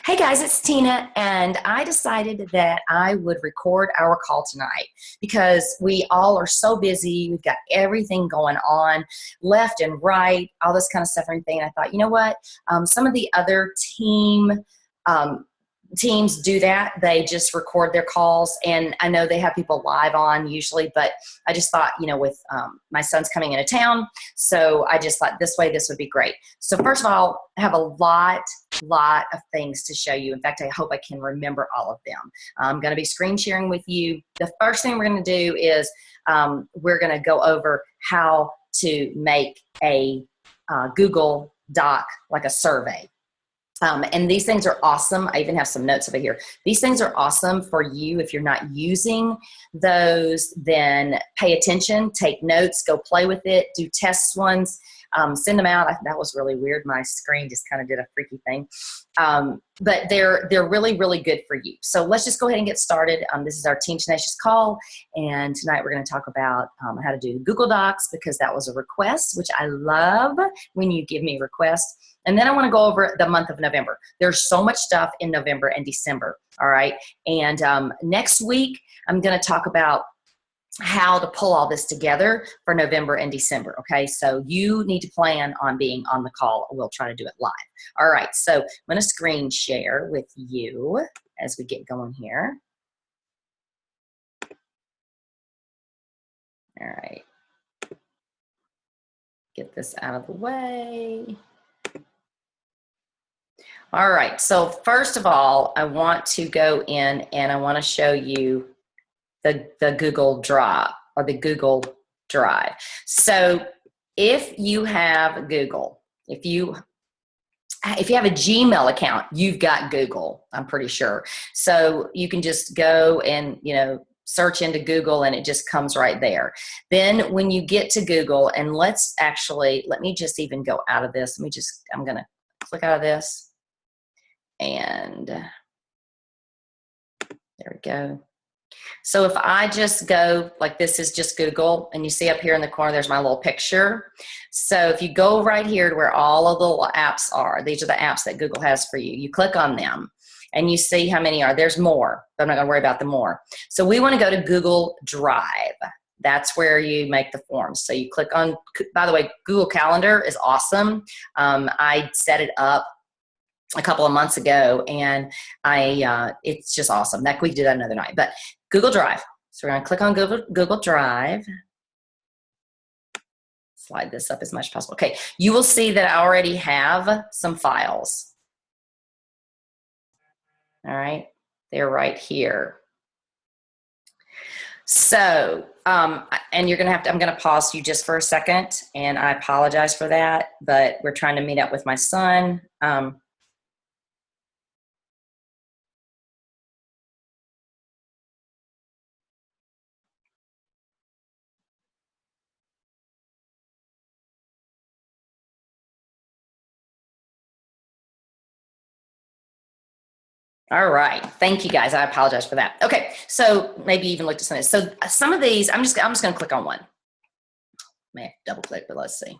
Hey guys, it's Tina, and I decided that I would record our call tonight because we all are so busy. We've got everything going on left and right, all this kind of stuff and everything. And I thought, you know what? Some of the other teams do that. They just record their calls, and I know they have people live on usually, but I just thought, with my son's coming into town, so I just thought this would be great. So first of all, I have a lot of things to show you. In fact, I hope I can remember all of them. I'm going to be screen sharing with you. The first thing we're going to do is we're going to go over how to make a Google Doc, like a survey. And these things are awesome. I even have some notes over here. These things are awesome for you. If you're not using those, then pay attention, take notes, go play with it, do test ones, send them out. That was really weird. My screen just kind of did a freaky thing. But they're really, really good for you. So let's just go ahead and get started. This is our Team Tenacious Call, and tonight we're going to talk about how to do Google Docs, because that was a request, which I love when you give me requests. And then I want to go over the month of November. There's so much stuff in November and December, all right? And next week, I'm going to talk about how to pull all this together for November and December, okay? So you need to plan on being on the call. We'll try to do it live. All right, so I'm going to screen share with you as we get going here. All right. Get this out of the way. All right, so first of all, I want to go in and I want to show you the Google Drive, or the Google Drive. So if you have Google, if you have a Gmail account, you've got Google, I'm pretty sure. So you can just go and, search into Google and it just comes right there. Then when you get to Google, and let me just even go out of this. I'm going to click out of this. And there we go. So if I just go, like, this is just Google, and you see up here in the corner, there's my little picture. So if you go right here to where all of the little apps are, these are the apps that Google has for you. You click on them and you see how many are. There's more, but I'm not going to worry about the more. So we want to go to Google Drive. That's where you make the forms. So you click on, by the way, Google Calendar is awesome. I set it up a couple of months ago, and it's just awesome. That we can do that another night. But Google Drive. So we're going to click on Google Drive. Slide this up as much as possible. Okay, you will see that I already have some files. All right, they're right here. So, and you're going to have to, I'm going to pause you just for a second, and I apologize for that, but we're trying to meet up with my son. All right, thank you guys. I apologize for that. Okay, so maybe even looked at some of this. So some of these, I'm just going to click on one. May have to double click, but let's see.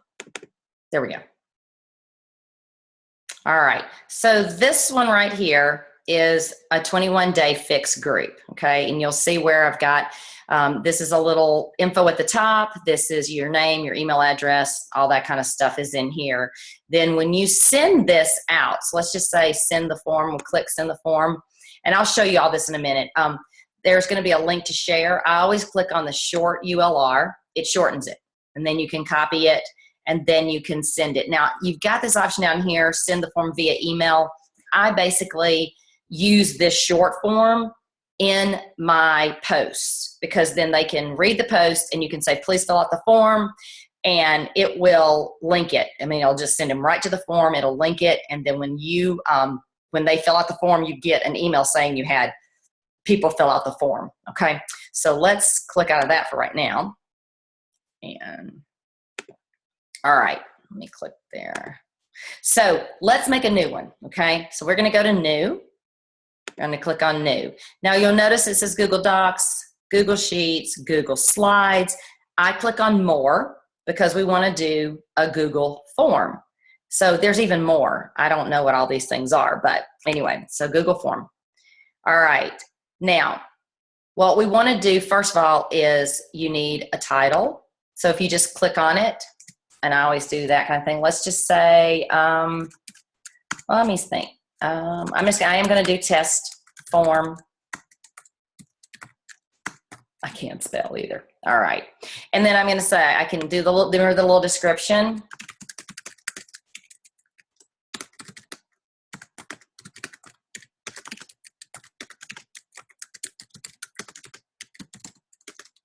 There we go. All right, so this one right here is a 21-day fixed group, okay? And you'll see where I've got, this is a little info at the top. This is your name, your email address, all that kind of stuff is in here. Then when you send this out, so let's just say send the form, we'll click send the form, and I'll show you all this in a minute. There's gonna be a link to share. I always click on the short ULR, it shortens it, and then you can copy it, and then you can send it. Now, you've got this option down here, send the form via email. I basically use this short form in my posts, because then they can read the post and you can say, please fill out the form, and it will link it. I mean, it'll just send them right to the form, it'll link it, and then when you, when they fill out the form, you get an email saying you had people fill out the form, okay? So let's click out of that for right now. And all right, let me click there. So let's make a new one, okay? So we're gonna go to new. I'm gonna click on new. Now you'll notice it says Google Docs, Google Sheets, Google Slides. I click on more because we wanna do a Google form. So there's even more. I don't know what all these things are, but anyway, so Google form. All right. Now, what we want to do, first of all, is you need a title. So if you just click on it, and I always do that kind of thing. Let's just say, well, let me think. I am going to do test form. I can't spell either. All right. And then I'm going to say, I can do the little description.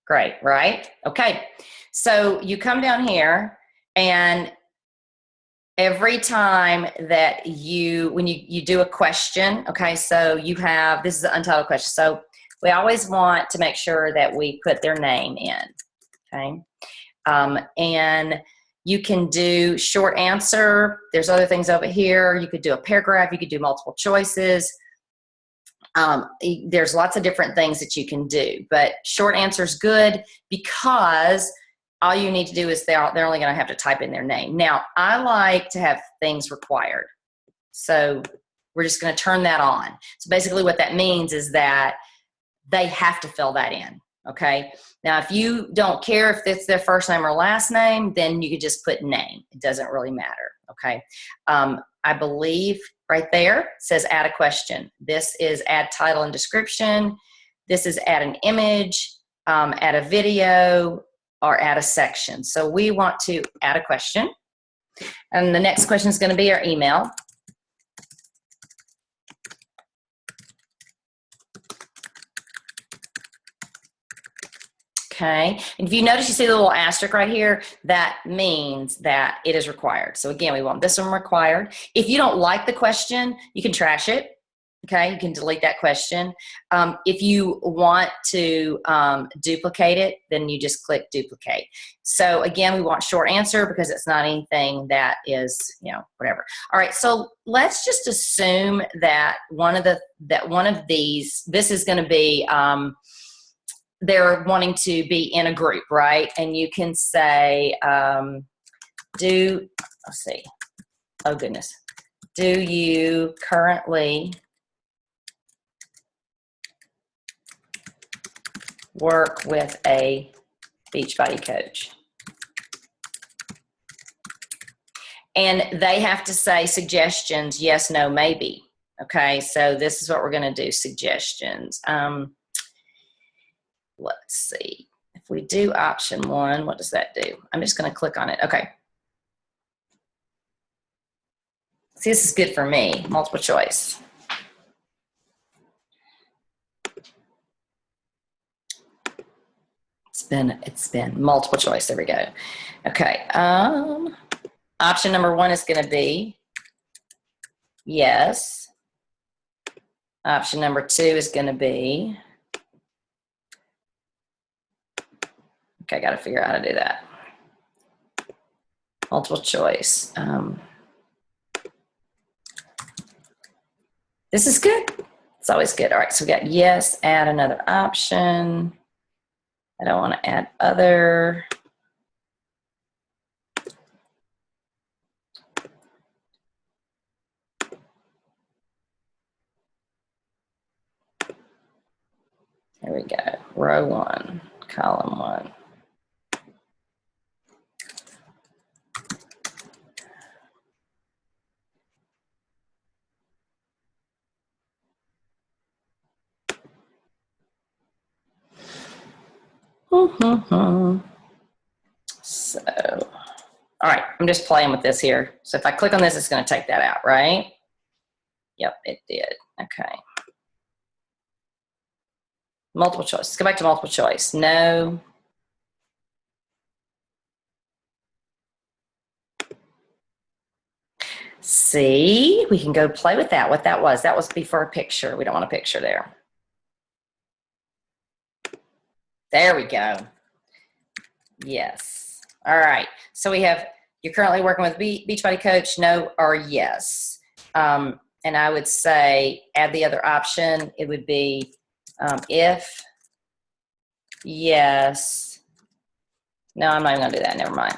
Great, right? Okay. So you come down here, and every time that when you do a question, okay, so you have, this is an untitled question. So we always want to make sure that we put their name in, okay? And you can do short answer. There's other things over here. You could do a paragraph. You could do multiple choices. There's lots of different things that you can do, but short answer is good because all you need to do is they're only going to have to type in their name. Now, I like to have things required. So we're just going to turn that on. So basically what that means is that they have to fill that in, okay? Now, if you don't care if it's their first name or last name, then you could just put name. It doesn't really matter, okay? I believe right there says add a question. This is add title and description. This is add an image, add a video, or add a section. So we want to add a question. And the next question is going to be our email. Okay, and if you notice, you see the little asterisk right here, that means that it is required. So again, we want this one required. If you don't like the question, you can trash it. Okay, you can delete that question. If you want to duplicate it, then you just click duplicate. So again, we want short answer because it's not anything that is, whatever. All right, so let's just assume that one of these, this is going to be, they're wanting to be in a group, right? And you can say, let's see, oh goodness, do you currently work with a Beachbody coach? And they have to say suggestions, yes, no, maybe. Okay, so this is what we're going to do, suggestions. Let's see. If we do option 1, what does that do? I'm just going to click on it. Okay. See, this is good for me, multiple choice. It's been multiple choice. There we go. Okay. Option number 1 is going to be yes. Option number 2 is going to be, okay, I got to figure out how to do that. Multiple choice. This is good. It's always good. All right, so we got yes, add another option. I don't want to add other. There we go. Row 1, column 1. So, all right, I'm just playing with this here. So if I click on this, it's going to take that out, right? Yep, it did. Okay. Multiple choice. Let's go back to multiple choice. No. See, we can go play with that. What that was before a picture. We don't want a picture there. There we go. Yes. All right. So we have, you're currently working with Beachbody coach, no or yes. And I would say add the other option. It would be if yes. No, I'm not even going to do that. Never mind.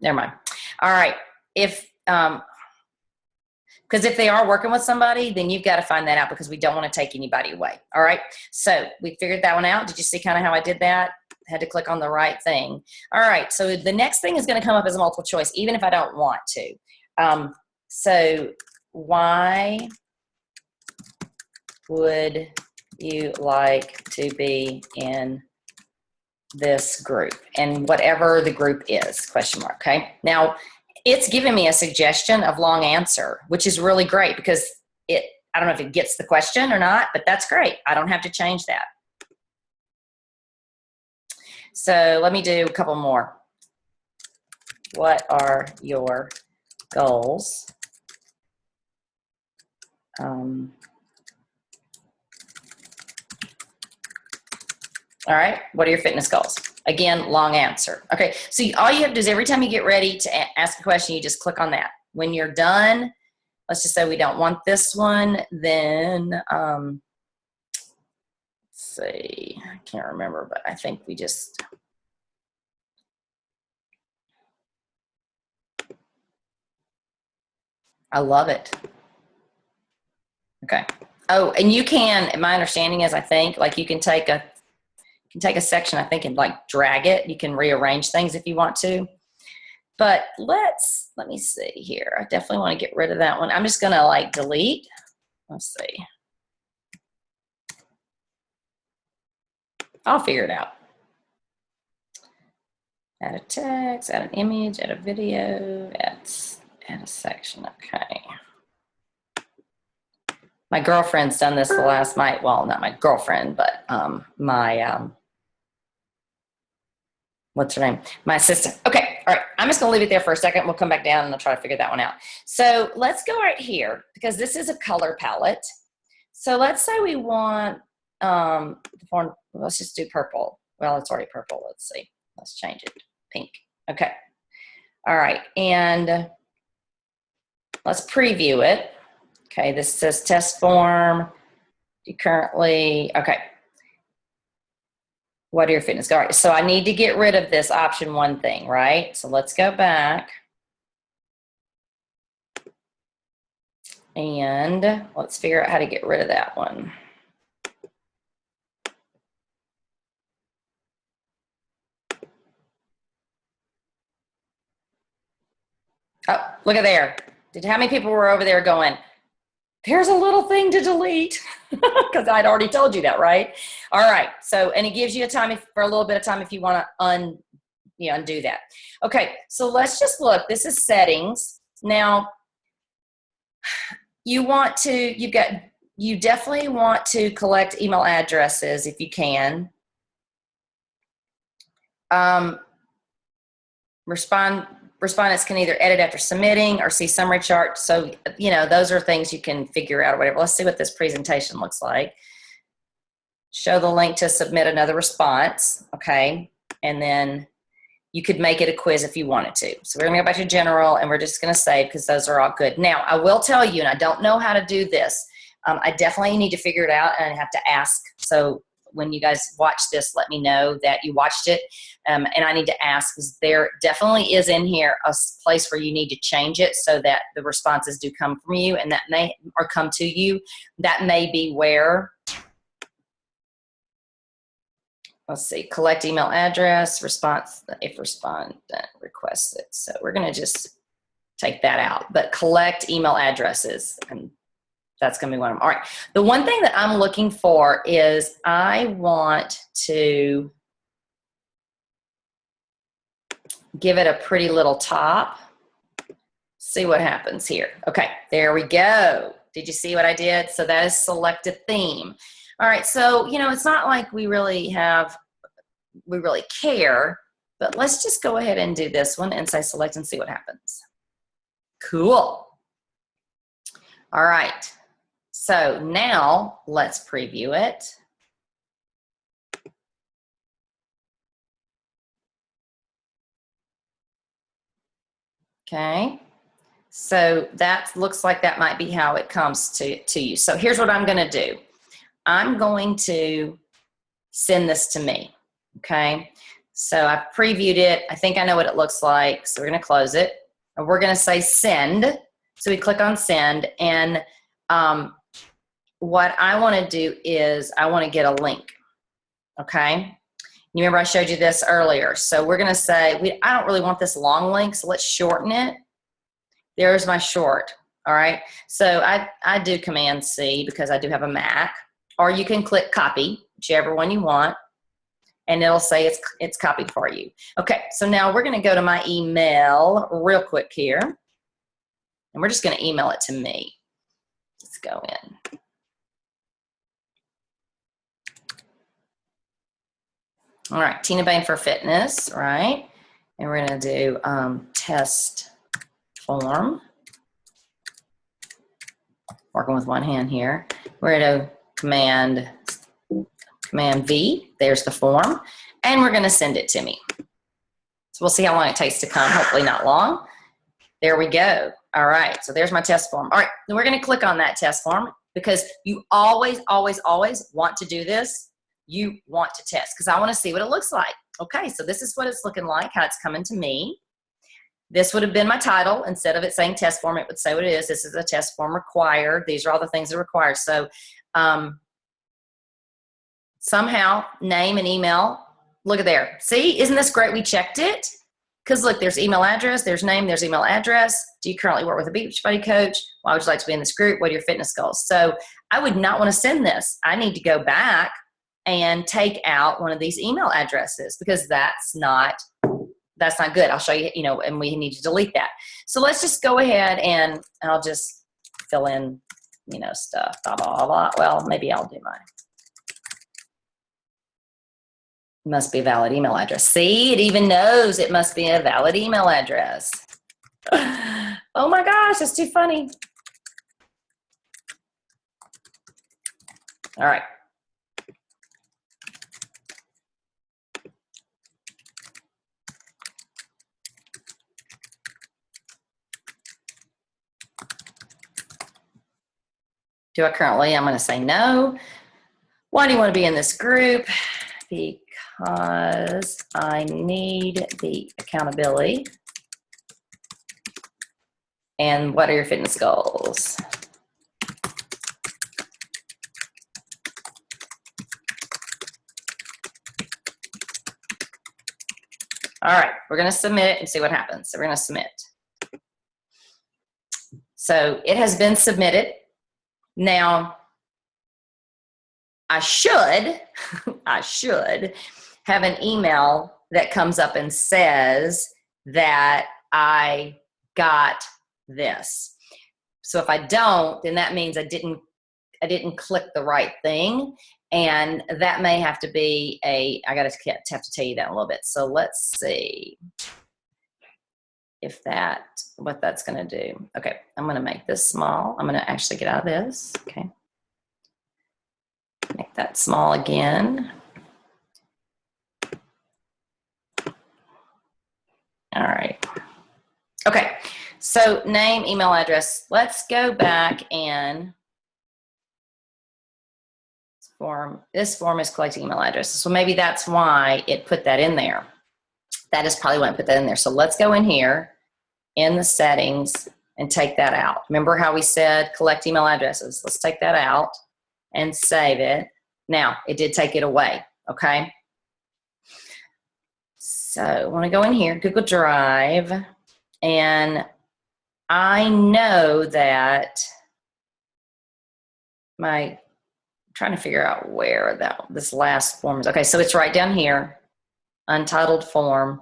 Never mind. All right. If because if they are working with somebody, then you've got to find that out because we don't want to take anybody away. All right. So we figured that one out. Did you see kind of how I did that? I had to click on the right thing. All right. So the next thing is going to come up as a multiple choice, even if I don't want to. So why would you like to be in this group? And whatever the group is, question mark. Okay. Now, it's giving me a suggestion of long answer, which is really great because I don't know if it gets the question or not, but that's great. I don't have to change that. So let me do a couple more. What are your goals? All right. What are your fitness goals? Again, long answer. Okay. So all you have to do is every time you get ready to ask a question, you just click on that. When you're done, let's just say we don't want this one, then, let's see, I can't remember, but I think we just, I love it. Okay. Oh, and you can, my understanding is, I think, like you can take a section, I think, and like drag it. You can rearrange things if you want to. But let me see here. I definitely want to get rid of that one. I'm just going to like delete. Let's see. I'll figure it out. Add a text, add an image, add a video, add a section. Okay. My girlfriend's done this the last night. Well, not my girlfriend, but what's her name? My assistant. Okay, all right. I'm just going to leave it there for a second. We'll come back down and I'll try to figure that one out. So let's go right here because this is a color palette. So let's say we want, let's just do purple. Well, it's already purple. Let's see. Let's change it. Pink. Okay. All right. And let's preview it. Okay. This says test form. You currently, okay. What are your fitness goals? All right, so I need to get rid of this option one thing, right? So let's go back. And let's figure out how to get rid of that one. Oh, look at there. How many people were over there going, there's a little thing to delete? Because I'd already told you that, right? All right. So, and it gives you for a little bit of time if you want to undo that. Okay. So let's just look. This is settings. Now, you definitely want to collect email addresses if you can. Respondents can either edit after submitting or see summary chart. So, those are things you can figure out or whatever. Let's see what this presentation looks like. Show the link to submit another response. Okay. And then you could make it a quiz if you wanted to. So we're going to go back to general and we're just going to save because those are all good. Now, I will tell you, and I don't know how to do this. I definitely need to figure it out and I have to ask. So when you guys watch this, let me know that you watched it. And I need to ask because there definitely is in here a place where you need to change it so that the responses do come from you and or come to you. That may be where, let's see, collect email address, response, if respondent requests it. So we're going to just take that out, but collect email addresses, and that's going to be one of them. All right. The one thing that I'm looking for is I want to give it a pretty little top. See what happens here. Okay, there we go. Did you see what I did? So that is select a theme. All right, so, it's not like we really care, but let's just go ahead and do this one and say select and see what happens. Cool. All right, so now let's preview it. Okay, so that looks like that might be how it comes to you. So here's what I'm going to do. I'm going to send this to me. Okay, so I've previewed it. I think I know what it looks like. So we're going to close it. And we're going to say send. So we click on send. And what I want to do is I want to get a link. Okay. You remember I showed you this earlier. So we're going to say, I don't really want this long link, so let's shorten it. There's my short. All right. So I do Command C because I do have a Mac, or you can click copy, whichever one you want, and it'll say it's copied for you. Okay. So now we're going to go to my email real quick here, and we're just going to email it to me. Let's go in. All right. Tina Bain for Fitness. Right. And we're going to do test form. Working with one hand here. We're going to Command V. There's the form. And we're going to send it to me. So we'll see how long it takes to come. Hopefully not long. There we go. All right. So there's my test form. All right. Then we're going to click on that test form because you always, always, always want to do this. You want to test because I want to see what it looks like. Okay. So this is what it's looking like, how it's coming to me. This would have been my title. Instead of it saying test form, it would say what it is. This is a test form required. These are all the things that are required. So somehow name and email, look at there. See, isn't this great? We checked it. Because look, there's email address, there's name, there's email address. Do you currently work with a Beachbody coach? Why would you like to be in this group? What are your fitness goals? So I would not want to send this. I need to go back and take out one of these email addresses because that's not good. I'll show you, and we need to delete that. So let's just go ahead and I'll just fill in, stuff, blah, blah, blah. Well, maybe I'll do mine. Must be a valid email address. See, it even knows it must be a valid email address. Oh my gosh, that's too funny. All right. Do I currently? I'm going to say no. Why do you want to be in this group? Because I need the accountability. And what are your fitness goals? All right, we're going to submit it and see what happens. So we're going to submit. So it has been submitted. Now, I should have an email that comes up and says that I got this. So if I don't, then that means I didn't click the right thing. And that may have to be I have to tell you that in a little bit. So let's see what that's going to do. Okay, I'm going to make this small. I'm going to actually get out of this. Okay. Make that small again. All right. Okay, so name, email address. Let's go back and this form is collecting email addresses. So maybe that's why it put that in there. That is probably why it put that in there. So let's go in here in the settings and take that out. Remember how we said collect email addresses? Let's take that out and save it. Now, it did take it away, okay? So I want to go in here, Google Drive, and I know that I'm trying to figure out where this last form is. Okay, so it's right down here, untitled form.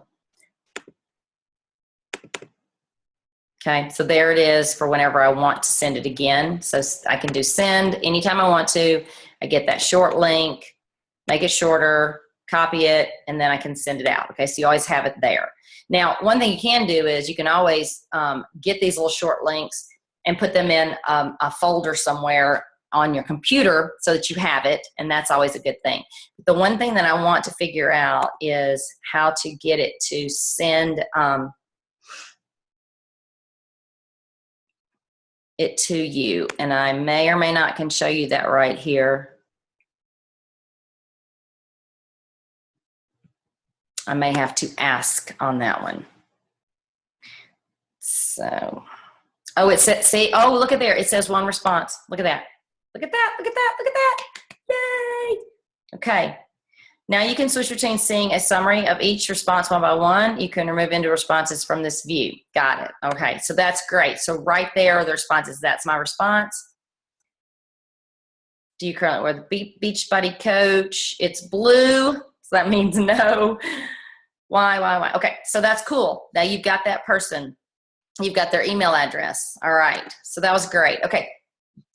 Okay, so there it is for whenever I want to send it again. So I can do send anytime I want to. I get that short link, make it shorter, copy it, and then I can send it out. Okay, so you always have it there. Now, one thing you can do is you can always get these little short links and put them in a folder somewhere on your computer so that you have it, and that's always a good thing. The one thing that I want to figure out is how to get it to send it to you, and I may or may not can show you that right here. I may have to ask on that one. So, oh, it says, see, oh, look at there. It says one response. Look at that. Look at that. Look at that. Look at that. Yay. Okay. Now you can switch between seeing a summary of each response one by one. You can remove into responses from this view. Got it. Okay. So that's great. So right there are the responses. That's my response. Do you currently wear the Beachbody Coach? It's blue. So that means no. Why? Okay. So that's cool. Now you've got that person. You've got their email address. All right. So that was great. Okay.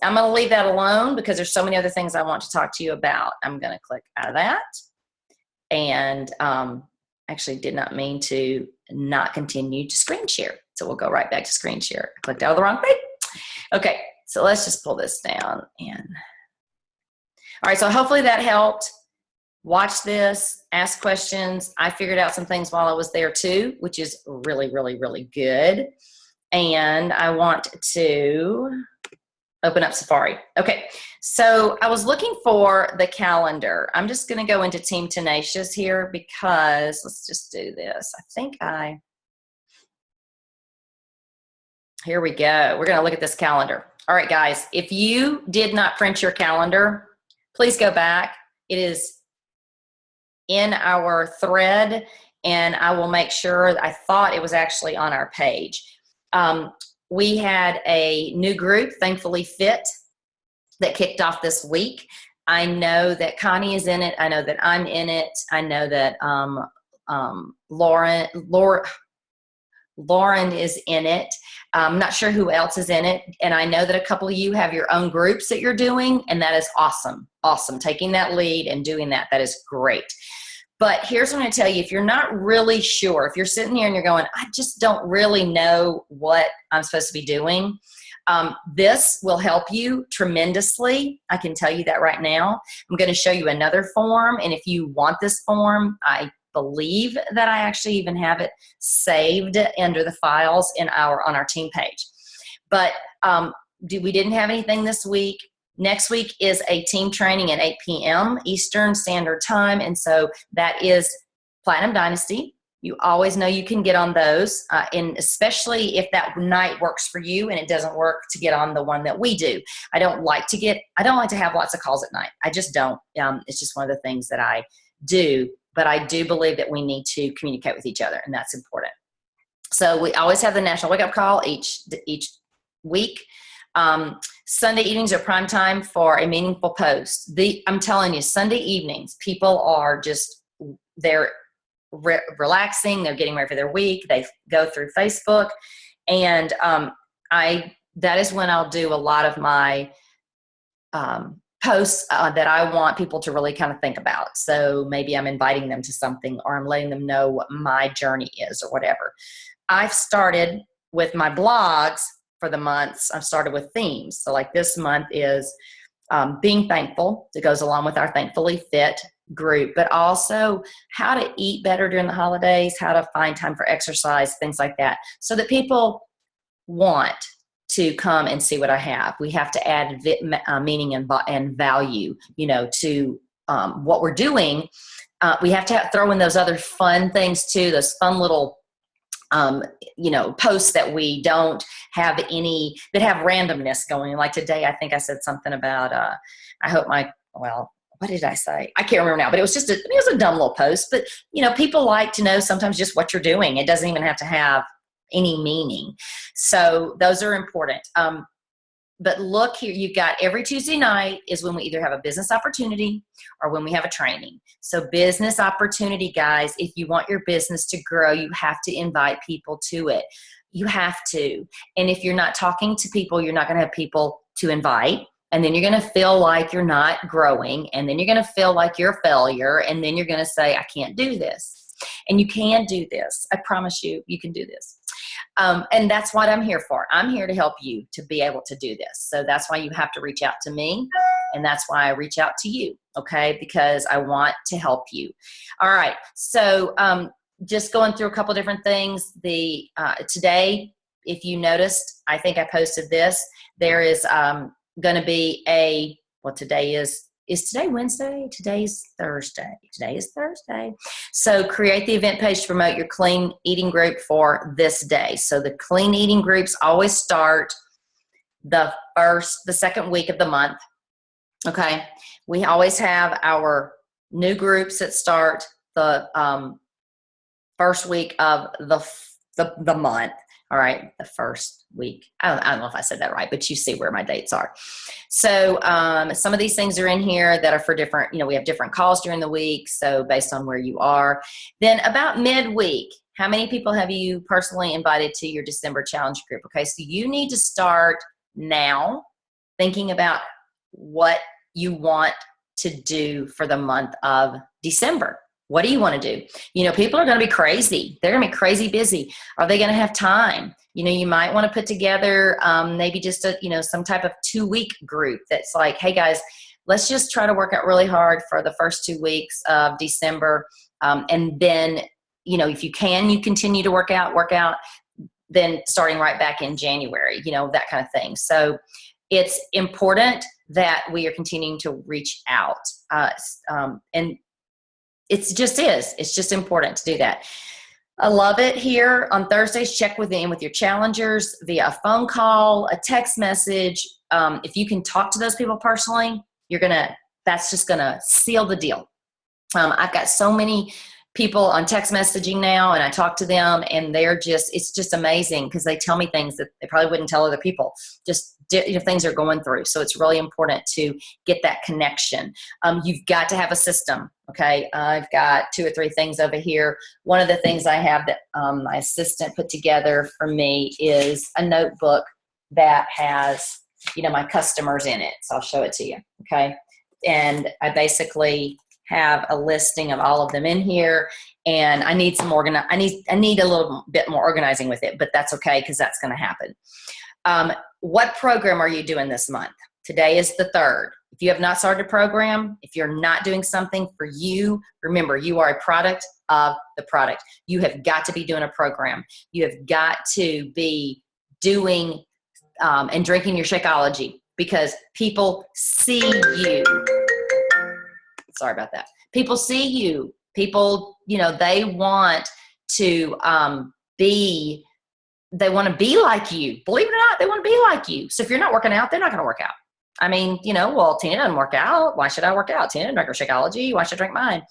I'm going to leave that alone because there's so many other things I want to talk to you about. I'm going to click out of that. And actually did not mean to not continue to screen share. So we'll go right back to screen share. I clicked out of the wrong thing. Okay. So let's just pull this down. And all right. So hopefully that helped. Watch this, ask questions. I figured out some things while I was there too, which is really, really, really good. And I want to open up Safari. Okay, so I was looking for the calendar. I'm just gonna go into Team Tenacious here because, let's just do this. Here we go. We're gonna look at this calendar. All right, guys, if you did not print your calendar, please go back. It is in our thread, and I will make sure. I thought it was actually on our page. We had a new group, Thankfully Fit, that kicked off this week. I know that Connie is in it. I know that I'm in it. I know that Lauren is in it. I'm not sure who else is in it. And I know that a couple of you have your own groups that you're doing, and that is awesome. Awesome. Taking that lead and doing that, that is great. But here's what I'm going to tell you. If you're not really sure, if you're sitting here and you're going, I just don't really know what I'm supposed to be doing, this will help you tremendously. I can tell you that right now. I'm going to show you another form. And if you want this form, I believe that I actually even have it saved under the files on our team page. But we didn't have anything this week. Next week is a team training at 8 p.m. Eastern Standard Time, and so that is Platinum Dynasty. You always know you can get on those, and especially if that night works for you and it doesn't work to get on the one that we do. I don't like to have lots of calls at night. I just don't. It's just one of the things that I do, but I do believe that we need to communicate with each other, and that's important. So we always have the National Wake Up Call each week. Sunday evenings are prime time for a meaningful post. I'm telling you, Sunday evenings, people are just, they're relaxing. They're getting ready for their week. They go through Facebook, and that is when I'll do a lot of my posts that I want people to really kind of think about. So maybe I'm inviting them to something, or I'm letting them know what my journey is, or whatever. I've started with my blogs for the months. I've started with themes. So like this month is being thankful. That goes along with our Thankfully Fit group, but also how to eat better during the holidays, how to find time for exercise, things like that, so that people want to come and see what I have. We have to add meaning and value, to what we're doing. We have to throw in those other fun things too, those fun little posts that we don't have that have randomness going. Like today, I think I said something about, what did I say? I can't remember now, but it was a dumb little post. But, people like to know sometimes just what you're doing. It doesn't even have to have any meaning. So those are important. But look here, you've got every Tuesday night is when we either have a business opportunity or when we have a training. So business opportunity, guys, if you want your business to grow, you have to invite people to it. You have to. And if you're not talking to people, you're not going to have people to invite. And then you're going to feel like you're not growing. And then you're going to feel like you're a failure. And then you're going to say, I can't do this. And you can do this. I promise you, you can do this. And that's what I'm here for. I'm here to help you to be able to do this. So that's why you have to reach out to me. And that's why I reach out to you. Okay. Because I want to help you. All right. So, just going through a couple different things. Today, if you noticed, I think I posted this, there is, going to be today is is today Wednesday? Today's Thursday. Today is Thursday. So create the event page to promote your clean eating group for this day. So the clean eating groups always start the second week of the month. Okay. We always have our new groups that start the first week of the month. All right, the first week. I don't know if I said that right, but you see where my dates are. So some of these things are in here that are for different, we have different calls during the week, so based on where you are. Then about midweek, how many people have you personally invited to your December challenge group? Okay, so you need to start now thinking about what you want to do for the month of December. What do you want to do? People are going to be crazy. They're going to be crazy busy. Are they going to have time? You might want to put together maybe just some type of 2-week group that's like, hey guys, let's just try to work out really hard for the first 2 weeks of December. And then, if you can, you continue to work out, then starting right back in January, that kind of thing. So it's important that we are continuing to reach out. And it's just important to do that. I love it here on Thursdays. Check in with your challengers via a phone call, a text message. If you can talk to those people personally, that's just gonna seal the deal. I've got so many people on text messaging now, and I talk to them, and it's just amazing because they tell me things that they probably wouldn't tell other people, just things they're going through. So it's really important to get that connection. You've got to have a system. Okay. I've got 2 or 3 things over here. One of the things I have that my assistant put together for me is a notebook that has, my customers in it. So I'll show it to you. Okay. And I basically have a listing of all of them in here, and I need I need a little bit more organizing with it, but that's okay because that's going to happen. What program are you doing this month? Today is the 3rd. If you have not started a program, if you're not doing something for you, remember, you are a product of the product. You have got to be doing a program. You have got to be doing and drinking your Shakeology because people see you. Sorry about that. People see you. People, they want to be like you. Believe it or not, they want to be like you. So if you're not working out, they're not going to work out. I mean, well, Tina doesn't work out. Why should I work out? Tina drank her Shakeology. Why should I drink mine?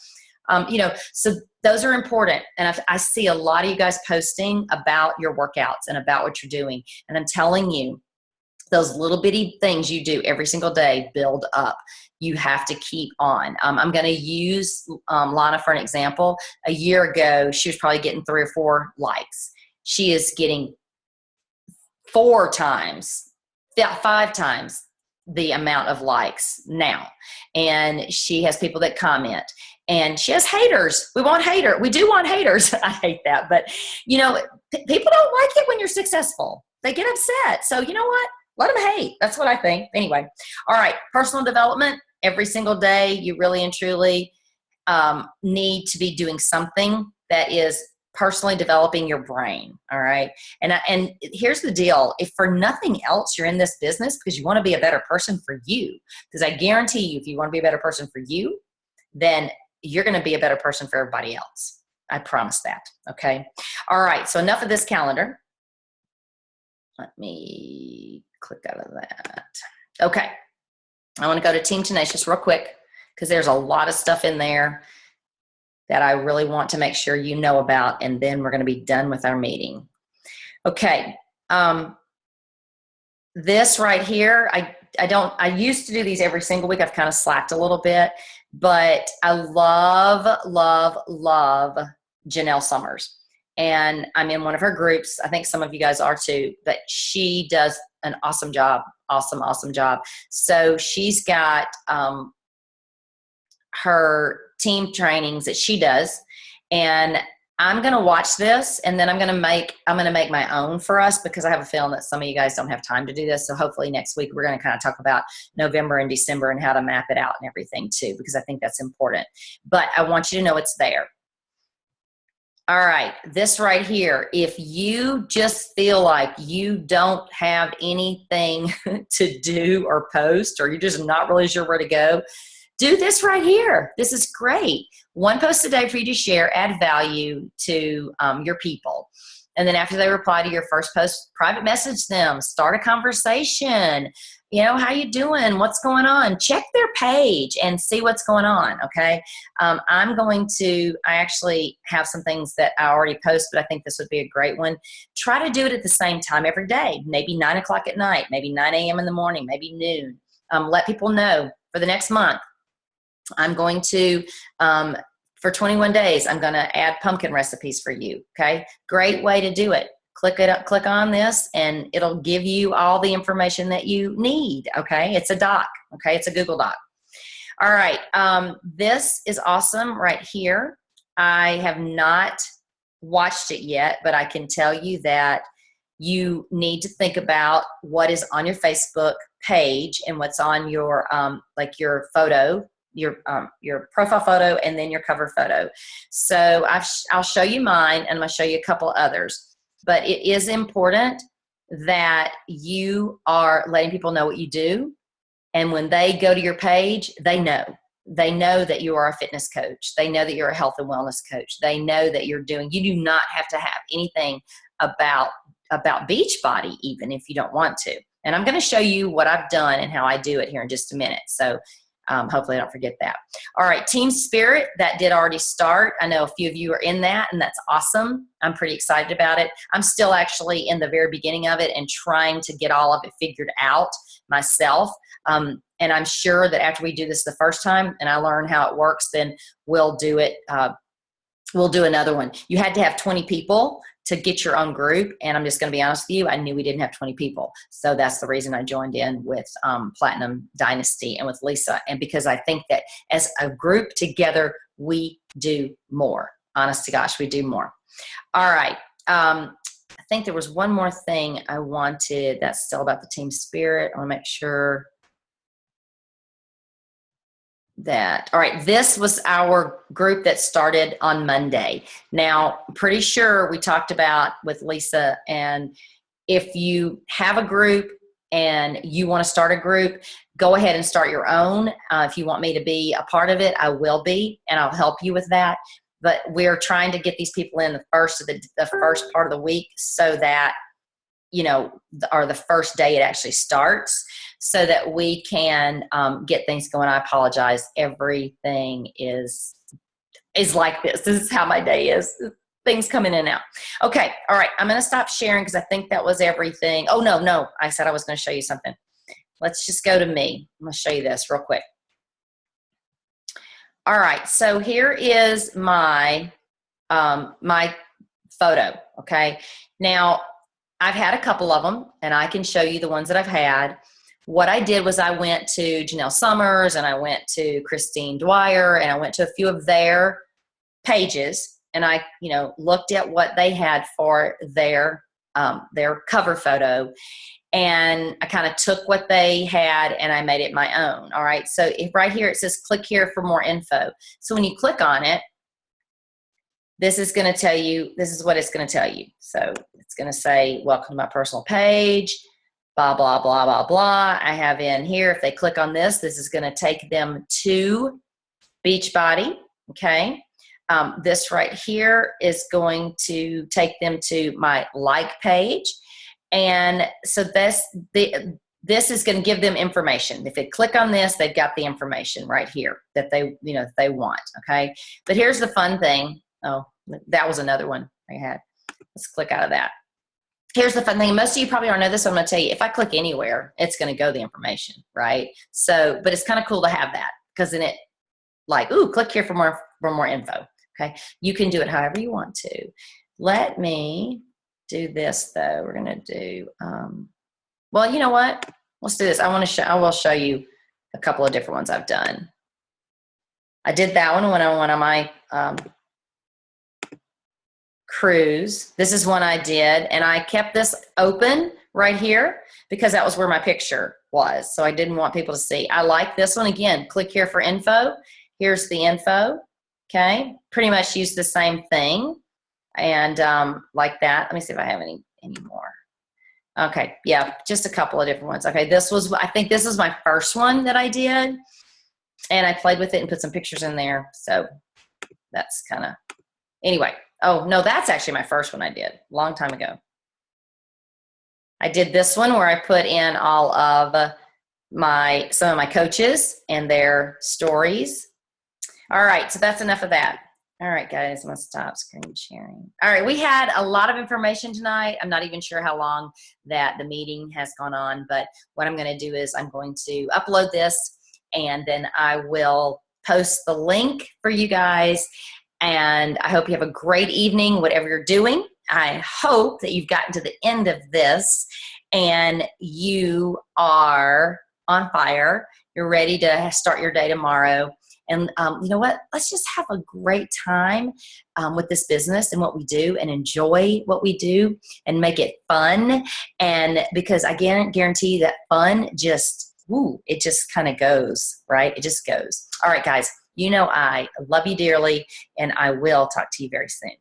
So those are important. And I see a lot of you guys posting about your workouts and about what you're doing. And I'm telling you, those little bitty things you do every single day build up. You have to keep on. I'm going to use Lana for an example. A year ago, she was probably getting 3 or 4 likes. She is getting 4 times, 5 times the amount of likes now. And she has people that comment. And she has haters. We do want haters. I hate that. But, people don't like it when you're successful. They get upset. So you know what? Let them hate. That's what I think. Anyway. All right. Personal development. Every single day, you really and truly need to be doing something that is personally developing your brain. All right. And here's the deal. If for nothing else, you're in this business because you want to be a better person for you. Because I guarantee you, if you want to be a better person for you, then you're going to be a better person for everybody else. I promise that. Okay. All right. So enough of this calendar. Let me click out of that. Okay. I want to go to Team Tenacious real quick because there's a lot of stuff in there that I really want to make sure you know about, and then we're going to be done with our meeting. Okay. This right here, I used to do these every single week. I've kind of slacked a little bit, but I love, love, love Janelle Summers. And I'm in one of her groups. I think some of you guys are too, but she does an awesome job. Awesome job. So she's got her team trainings that she does, and I'm going to watch this, and then I'm going to make my own for us because I have a feeling that some of you guys don't have time to do this. So hopefully next week we're going to kind of talk about November and December and how to map it out and everything too, because I think that's important. But I want you to know it's there. All right, this right here, if you just feel like you don't have anything to do or post, or you're just not really sure where to go, do this right here. This is great. One post a day for you to share, add value to your people. And then after they reply to your first post, private message them, start a conversation. You know, how you doing? What's going on? Check their page and see what's going on, okay? I actually have some things that I already post, but I think this would be a great one. Try to do it at the same time every day, maybe 9 o'clock at night, maybe 9 a.m. in the morning, maybe noon. Let people know for the next month, I'm going to, for 21 days, I'm going to add pumpkin recipes for you, okay? Great way to do it. Click on this, and it'll give you all the information that you need, okay? It's a doc, okay? It's a Google Doc. All right, this is awesome right here. I have not watched it yet, but I can tell you that you need to think about what is on your Facebook page and what's on your, like your photo, your profile photo, and then your cover photo. So I'll show you mine, and I'm going to show you a couple others. But it is important that you are letting people know what you do. And when they go to your page, they know. They know that you are a fitness coach. They know that you're a health and wellness coach. They know that you do not have to have anything about Beachbody, even if you don't want to. And I'm going to show you what I've done and how I do it here in just a minute. So hopefully I don't forget that. All right, Team Spirit, that did already start. I know a few of you are in that, and that's awesome. I'm pretty excited about it. I'm still actually in the very beginning of it and trying to get all of it figured out myself. And I'm sure that after we do this the first time and I learn how it works, then we'll do it. We'll do another one. You had to have 20 people to get your own group. And I'm just going to be honest with you, I knew we didn't have 20 people. So that's the reason I joined in with Platinum Dynasty and with Lisa. And because I think that as a group together, we do more. Honest to gosh, we do more. All right. I think there was one more thing I wanted. That's still about the team spirit. I want to make sure that, all right, this was our group that started on Monday. Now, pretty sure we talked about with Lisa, and if you have a group and you want to start a group, go ahead and start your own. If you want me to be a part of it, I will be, and I'll help you with that. But we're trying to get these people in the first part of the week, so that, you know, or the first day it actually starts, so that we can get things going. I apologize. Everything is like this. This is how my day is. Things come in and out. Okay. All right. I'm going to stop sharing because I think that was everything. Oh, no. I said I was going to show you something. Let's just go to me. I'm going to show you this real quick. All right. So here is my, my photo. Okay. Now, I've had a couple of them, and I can show you the ones that I've had. What I did was I went to Janelle Summers, and I went to Christine Dwyer, and I went to a few of their pages, and I, looked at what they had for their cover photo, and I kind of took what they had and I made it my own. All right. So if right here it says click here for more info. So when you click on it, this is going to tell you, this is what it's going to tell you. So it's going to say, welcome to my personal page, blah, blah, blah, blah, blah. I have in here, if they click on this, this is going to take them to Beachbody. Okay. This right here is going to take them to my like page. And so this is going to give them information. If they click on this, they've got the information right here that they want. Okay. But here's the fun thing. Oh, that was another one I had. Let's click out of that. Here's the fun thing. Most of you probably already know this. So I'm going to tell you, if I click anywhere, it's going to go the information, right? So, but it's kind of cool to have that, because then it like, ooh, click here for more info. Okay. You can do it however you want to. Let me do this though. We're going to do, well, you know what? Let's do this. I will show you a couple of different ones I've done. I did that one when I went on my, cruise. This is one I did, and I kept this open right here because that was where my picture was. So I didn't want people to see. I like this one. Again, click here for info. Here's the info. Okay. Pretty much use the same thing. And like that. Let me see if I have any more. Okay. Yeah. Just a couple of different ones. Okay. I think this was my first one that I did. And I played with it and put some pictures in there. So that's kind of, anyway. Oh, no, that's actually my first one I did a long time ago. I did this one where I put in all of some of my coaches and their stories. All right, so that's enough of that. All right, guys, I'm going to stop screen sharing. All right, we had a lot of information tonight. I'm not even sure how long that the meeting has gone on, but what I'm going to do is I'm going to upload this, and then I will post the link for you guys. And I hope you have a great evening, whatever you're doing. I hope that you've gotten to the end of this and you are on fire. You're ready to start your day tomorrow. And you know what? Let's just have a great time with this business and what we do, and enjoy what we do and make it fun. And because I guarantee that fun just, it just kind of goes, right? It just goes. All right, guys, you know I love you dearly, and I will talk to you very soon.